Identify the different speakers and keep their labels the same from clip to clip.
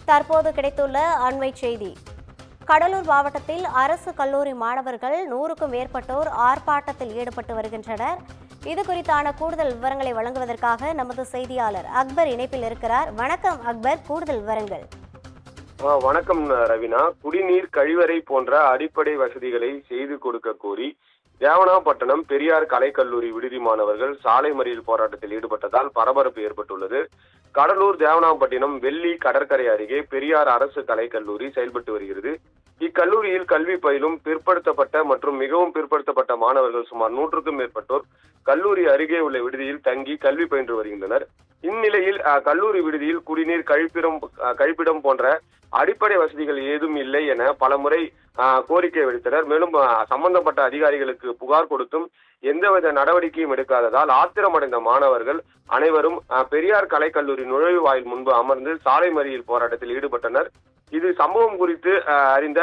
Speaker 1: தற்போது கிடைத்துள்ள அண்மை செய்தி. கடலூர் மாவட்டத்தில் அரசு கல்லூரி மாணவர்கள் 100க்கும் மேற்பட்டோர் ஆர்ப்பாட்டத்தில் ஈடுபட்டு வருகின்றனர். இது குறித்தான கூடுதல் விவரங்களை வழங்குவதற்காக நமது செய்தியாளர் அக்பர் இணைப்பில் இருக்கிறார். வணக்கம் அக்பர், கூடுதல் விவரங்கள்.
Speaker 2: வணக்கம் ரவினா. குடிநீர், கழிவறை போன்ற அடிப்படை வசதிகளை செய்து கொடுக்க கோரி தேவனாம்பட்டினம் பெரியார் கலைக்கல்லூரி விடுதி மாணவர்கள் சாலை மறியல் போராட்டத்தில் ஈடுபட்டதால் பரபரப்பு ஏற்பட்டுள்ளது. கடலூர் தேவனாம்பட்டினம் வெள்ளி கடற்கரை அருகே பெரியார் அரசு கலைக்கல்லூரி செயல்பட்டு வருகிறது. இக்கல்லூரியில் கல்வி பயிலும் பிற்படுத்தப்பட்ட மற்றும் மிகவும் பிற்படுத்தப்பட்ட மாணவர்கள் சுமார் 100க்கும் மேற்பட்டோர் கல்லூரி அருகே உள்ள விடுதியில் தங்கி கல்வி பயின்று வருகின்றனர். இந்நிலையில் கல்லூரி விடுதியில் குடிநீர், கழிப்பிடம் போன்ற அடிப்படை வசதிகள் ஏதும் இல்லை என பலமுறை கோரிக்கை விடுத்தனர். மேலும் சம்பந்தப்பட்ட அதிகாரிகளுக்கு புகார் கொடுத்தும் எந்தவித நடவடிக்கையும் எடுக்காததால் ஆத்திரமடைந்த மாணவர்கள் அனைவரும் பெரியார் கலைக்கல்லூரி நுழைவாயில் முன்பு அமர்ந்து சாலை மறியல் போராட்டத்தில் ஈடுபட்டனர். இது சம்பவம் குறித்து அறிந்த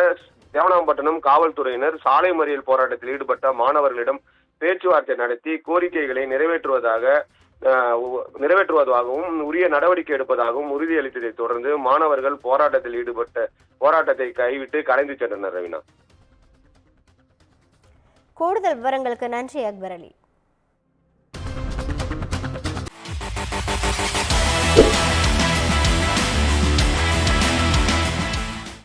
Speaker 2: தேவனாம்பட்டினம் காவல்துறையினர் சாலை மறியல் போராட்டத்தில் ஈடுபட்ட மாணவர்களிடம் பேச்சுவார்த்தை நடத்தி கோரிக்கைகளை நிறைவேற்றுவதாகவும் உரிய நடவடிக்கை எடுப்பதாகவும் உறுதியளித்ததை தொடர்ந்து மாணவர்கள் போராட்டத்தை கைவிட்டு கலைந்து சென்றனர். ரவினா,
Speaker 1: கூடுதல் விவரங்களுக்கு நன்றி அக்பர் அலி.